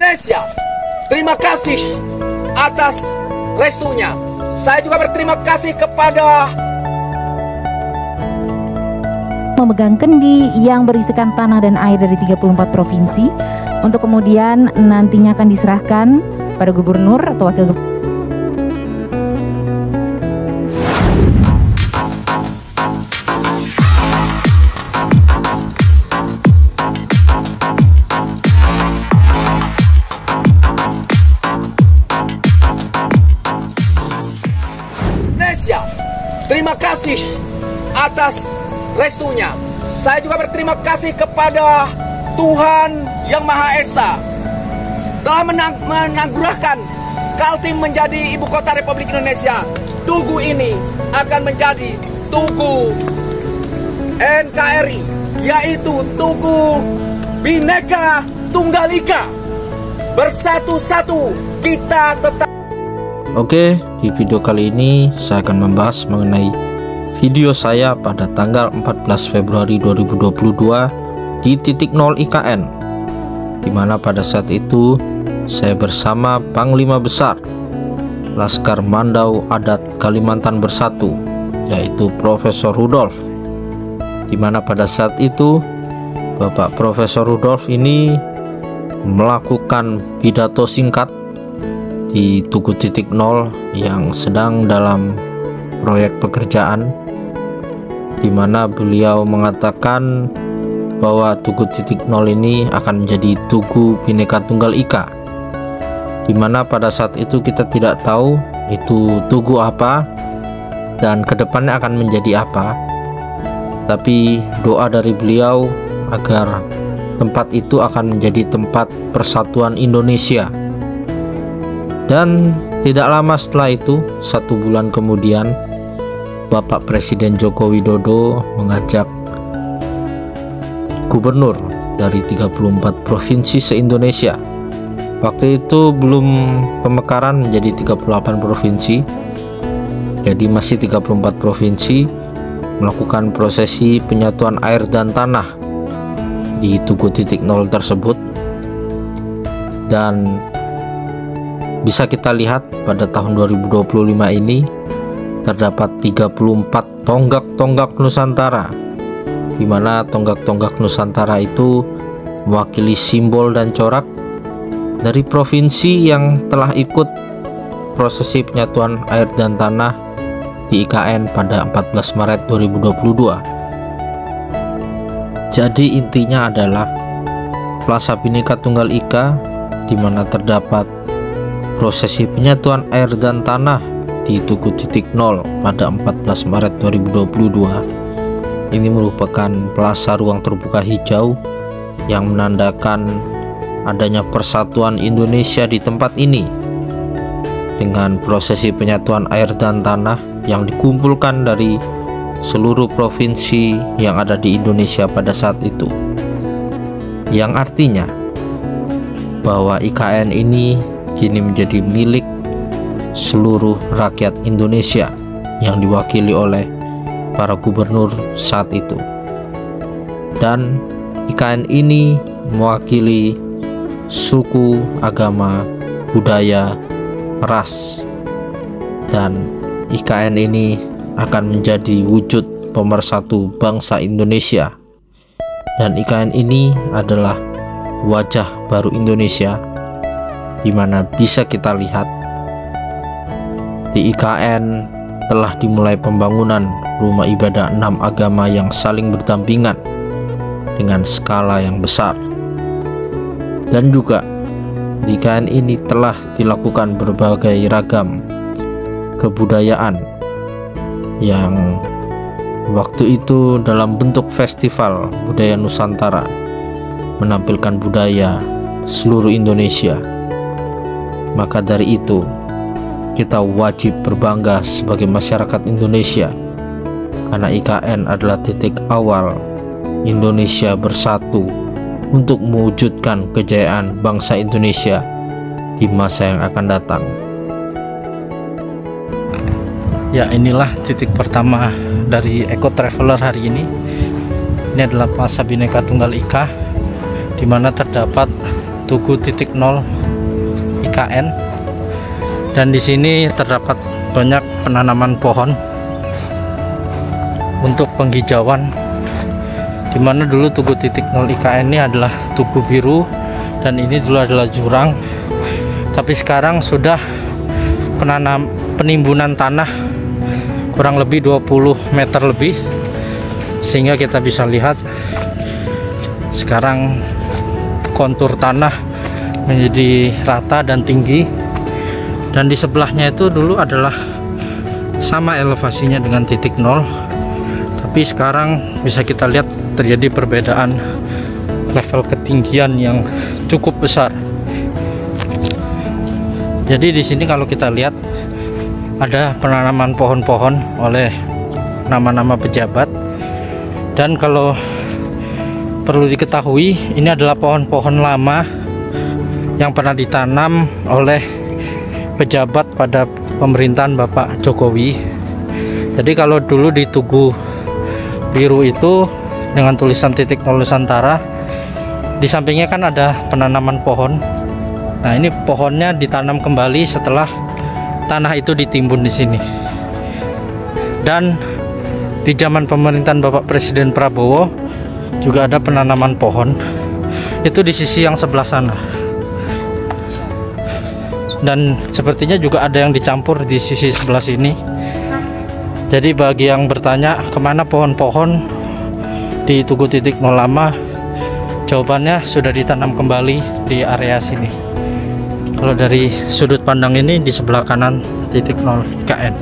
Indonesia. Terima kasih atas restunya. Saya juga berterima kasih kepada memegang kendi yang berisikan tanah dan air dari 34 provinsi untuk kemudian nantinya akan diserahkan pada gubernur atau wakil gubernur. Indonesia. Terima kasih atas restunya. Saya juga berterima kasih kepada Tuhan Yang Maha Esa telah menganugerahkan Kaltim menjadi ibu kota Republik Indonesia. Tugu ini akan menjadi Tugu NKRI, yaitu Tugu Bhinneka Tunggal Ika. Bersatu-satu kita tetap. Oke, di video kali ini saya akan membahas mengenai video saya pada tanggal 14 Februari 2022 di titik 0 IKN, dimana pada saat itu saya bersama Panglima Besar Laskar Mandau Adat Kalimantan Bersatu, yaitu Profesor Rudolf, dimana pada saat itu Bapak Profesor Rudolf ini melakukan pidato singkat di Tugu titik 0 yang sedang dalam proyek pekerjaan, di mana beliau mengatakan bahwa Tugu titik 0 ini akan menjadi Tugu Bhinneka Tunggal Ika, di mana pada saat itu kita tidak tahu itu tugu apa dan kedepannya akan menjadi apa, tapi doa dari beliau agar tempat itu akan menjadi tempat persatuan Indonesia. Dan tidak lama setelah itu, 1 bulan kemudian, Bapak Presiden Joko Widodo mengajak gubernur dari 34 provinsi se-Indonesia. Waktu itu belum pemekaran menjadi 38 provinsi, jadi masih 34 provinsi, melakukan prosesi penyatuan air dan tanah di Tugu titik 0 tersebut. Dan bisa kita lihat pada tahun 2025 ini terdapat 34 tonggak-tonggak Nusantara, di mana tonggak-tonggak Nusantara itu mewakili simbol dan corak dari provinsi yang telah ikut prosesi penyatuan air dan tanah di IKN pada 14 Maret 2022. Jadi intinya adalah Plaza Bhinneka Tunggal Ika, di mana terdapat prosesi penyatuan air dan tanah di Tugu titik 0 pada 14 Maret 2022. Ini merupakan plaza ruang terbuka hijau yang menandakan adanya persatuan Indonesia di tempat ini, dengan prosesi penyatuan air dan tanah yang dikumpulkan dari seluruh provinsi yang ada di Indonesia pada saat itu, yang artinya bahwa IKN ini kini menjadi milik seluruh rakyat Indonesia yang diwakili oleh para gubernur saat itu. Dan IKN ini mewakili suku, agama, budaya, ras, dan IKN ini akan menjadi wujud pemersatu bangsa Indonesia. Dan IKN ini adalah wajah baru Indonesia, di mana bisa kita lihat di IKN telah dimulai pembangunan rumah ibadah 6 agama yang saling berdampingan dengan skala yang besar. Dan juga di IKN ini telah dilakukan berbagai ragam kebudayaan yang waktu itu dalam bentuk festival budaya Nusantara, menampilkan budaya seluruh Indonesia. Maka dari itu kita wajib berbangga sebagai masyarakat Indonesia, karena IKN adalah titik awal Indonesia bersatu untuk mewujudkan kejayaan bangsa Indonesia di masa yang akan datang. Ya, inilah titik pertama dari Eco Traveler hari ini. Ini adalah Plaza Bhinneka Tunggal Ika, di mana terdapat Tugu titik nol IKN, dan di sini terdapat banyak penanaman pohon untuk penghijauan, dimana dulu Tugu titik nol IKN ini adalah tugu biru dan ini dulu adalah jurang, tapi sekarang sudah penimbunan tanah kurang lebih 20 meter lebih, sehingga kita bisa lihat sekarang kontur tanah menjadi rata dan tinggi, dan di sebelahnya itu dulu adalah sama elevasinya dengan titik nol, tapi sekarang bisa kita lihat terjadi perbedaan level ketinggian yang cukup besar. Jadi di sini kalau kita lihat ada penanaman pohon-pohon oleh nama-nama pejabat, dan kalau perlu diketahui ini adalah pohon-pohon lama yang pernah ditanam oleh pejabat pada pemerintahan Bapak Jokowi. Jadi kalau dulu di Tugu biru itu dengan tulisan titik nol Nusantara, di sampingnya kan ada penanaman pohon. Nah, ini pohonnya ditanam kembali setelah tanah itu ditimbun di sini. Dan di zaman pemerintahan Bapak Presiden Prabowo juga ada penanaman pohon, itu di sisi yang sebelah sana, dan sepertinya juga ada yang dicampur di sisi sebelah sini. Jadi bagi yang bertanya kemana pohon-pohon di Tugu titik nol lama, jawabannya sudah ditanam kembali di area sini. Kalau dari sudut pandang ini di sebelah kanan titik nol IKN,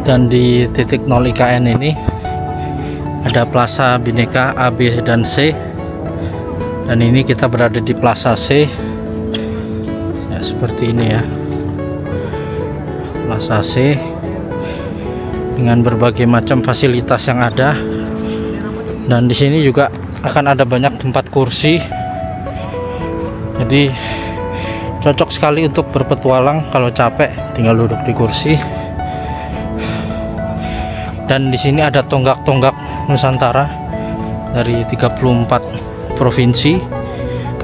dan di titik nol IKN ini ada Plaza Bhinneka A, B, dan C, dan ini kita berada di Plaza C ya, seperti ini ya, Plaza C dengan berbagai macam fasilitas yang ada, dan di sini juga akan ada banyak tempat kursi, jadi cocok sekali untuk berpetualang. Kalau capek tinggal duduk di kursi. Dan di sini ada tonggak-tonggak Nusantara dari 34 provinsi,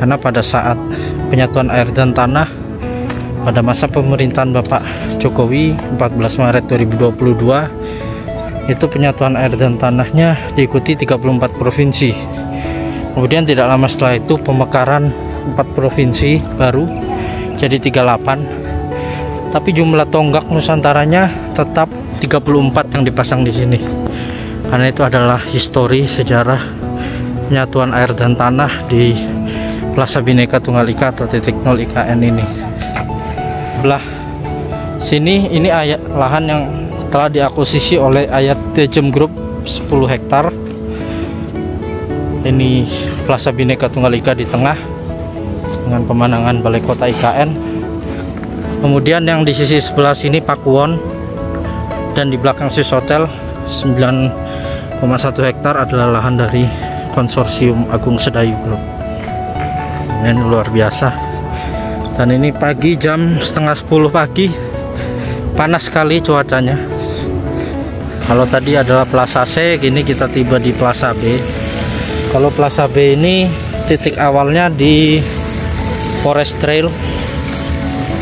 karena pada saat penyatuan air dan tanah pada masa pemerintahan Bapak Jokowi 14 Maret 2022 itu penyatuan air dan tanahnya diikuti 34 provinsi. Kemudian tidak lama setelah itu pemekaran 4 provinsi baru jadi 38, tapi jumlah tonggak Nusantaranya tetap 34 yang dipasang di sini, karena itu adalah histori sejarah penyatuan air dan tanah di Plaza Bhinneka Tunggal Ika atau titik nol IKN ini. Sebelah sini ini lahan yang telah diakuisisi oleh Ayat Tejem Group 10 hektar. Ini Plaza Bhinneka Tunggal Ika di tengah dengan pemandangan balai kota IKN. Kemudian yang di sisi sebelah sini Pakuwon, dan di belakang Sis Hotel 9,1 hektar adalah lahan dari konsorsium Agung Sedayu Group. Ini luar biasa. Dan ini pagi jam setengah 10 pagi, panas sekali cuacanya. Kalau tadi adalah Plaza C, kini kita tiba di Plaza B. Kalau Plaza B ini titik awalnya di Forest Trail.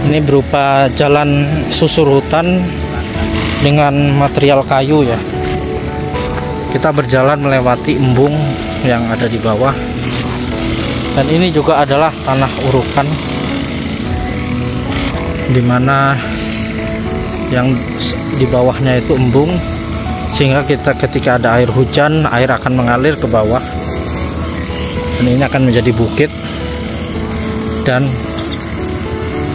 Ini berupa jalan susur hutan dengan material kayu ya. Kita berjalan melewati embung yang ada di bawah, dan ini juga adalah tanah urukan, dimana yang di bawahnya itu embung, sehingga kita ketika ada air hujan, air akan mengalir ke bawah, dan ini akan menjadi bukit. Dan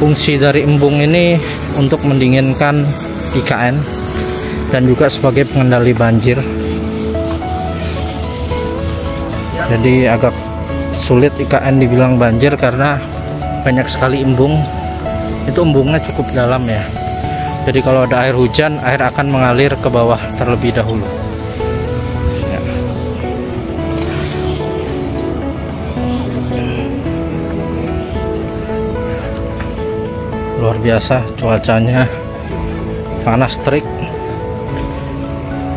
fungsi dari embung ini untuk mendinginkan IKN dan juga sebagai pengendali banjir. Jadi agak sulit IKN dibilang banjir karena banyak sekali embung. Itu embungnya cukup dalam ya. Jadi kalau ada air hujan, air akan mengalir ke bawah terlebih dahulu ya. Luar biasa cuacanya, panas terik,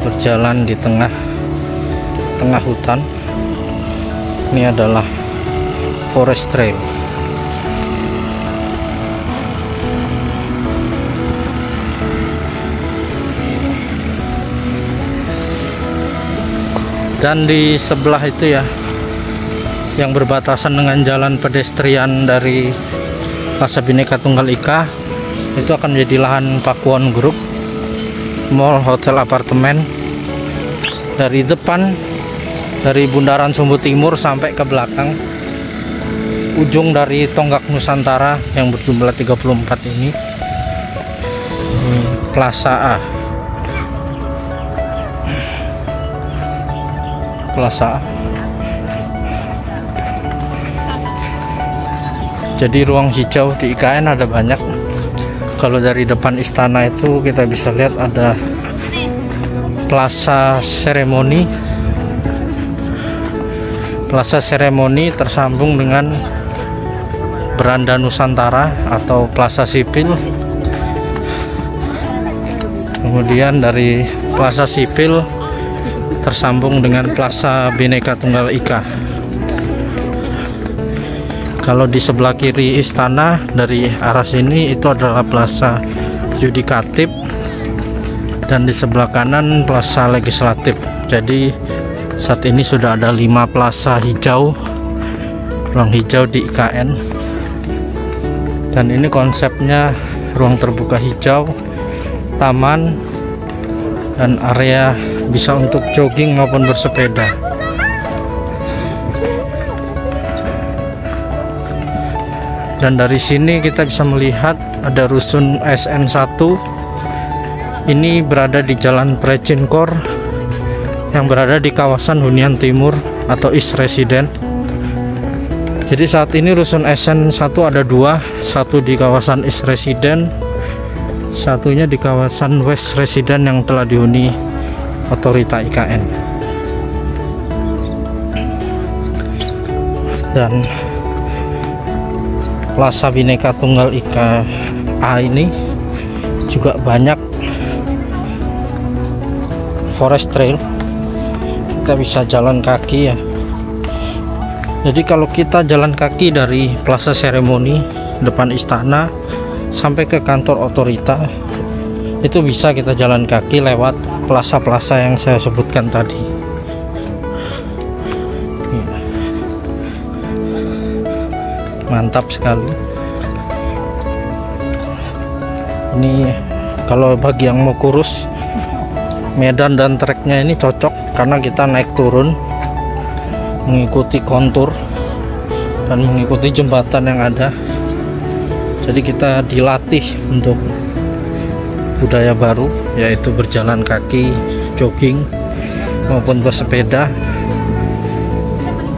berjalan di tengah hutan. Ini adalah Forest Trail. Dan di sebelah itu ya, yang berbatasan dengan jalan pedestrian dari Plaza Bhinneka Tunggal Ika, itu akan menjadi lahan Pakuwon Group, mall, hotel, apartemen. Dari depan, dari Bundaran Sumbu Timur sampai ke belakang, ujung dari Tonggak Nusantara yang berjumlah 34 ini Plaza A. Plaza A. Jadi ruang hijau di IKN ada banyak. Kalau dari depan istana itu kita bisa lihat ada Plaza Seremoni. Plaza Seremoni tersambung dengan Beranda Nusantara atau Plaza Sipil. Kemudian dari Plaza Sipil tersambung dengan Plaza Bhinneka Tunggal Ika. Kalau di sebelah kiri istana dari arah sini itu adalah Plaza Yudikatif, dan di sebelah kanan Plaza Legislatif. Jadi saat ini sudah ada 5 plaza hijau, ruang hijau di IKN. Dan ini konsepnya ruang terbuka hijau, taman, dan area bisa untuk jogging maupun bersepeda. Dan dari sini kita bisa melihat ada rusun SN1. Ini berada di Jalan Precinkor yang berada di kawasan Hunian Timur atau East Resident. Jadi saat ini rusun SN1 ada 2, satu di kawasan East Resident, satunya di kawasan West Resident yang telah dihuni Otorita IKN. Dan Plaza Bhinneka Tunggal Ika A ini juga banyak forest trail. Kita bisa jalan kaki ya. Jadi kalau kita jalan kaki dari Plaza Seremoni depan istana sampai ke kantor Otorita, itu bisa kita jalan kaki lewat plaza-plaza yang saya sebutkan tadi. Mantap sekali. Ini kalau bagi yang mau kurus, medan dan treknya ini cocok karena kita naik turun mengikuti kontur dan mengikuti jembatan yang ada. Jadi kita dilatih untuk budaya baru, yaitu berjalan kaki, jogging maupun bersepeda.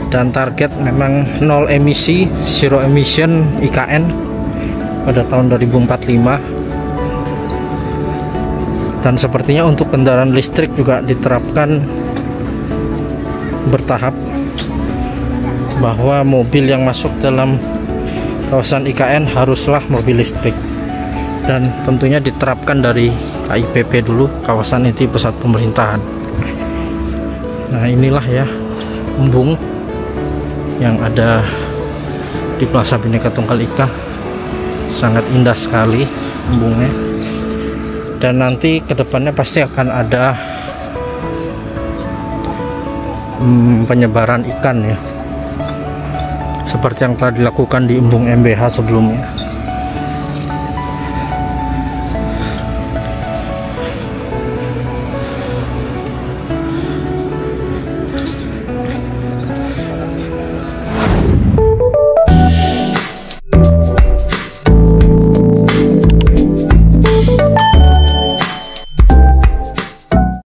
Dan target memang nol emisi, zero emission IKN pada tahun 2045. Dan sepertinya untuk kendaraan listrik juga diterapkan bertahap, bahwa mobil yang masuk dalam kawasan IKN haruslah mobil listrik, dan tentunya diterapkan dari KIPP dulu, kawasan inti pusat pemerintahan. Nah inilah ya embung yang ada di Plaza Bhinneka Tunggal Ika. Sangat indah sekali embungnya. Dan nanti kedepannya pasti akan ada penyebaran ikan ya, seperti yang telah dilakukan di embung MBH sebelumnya.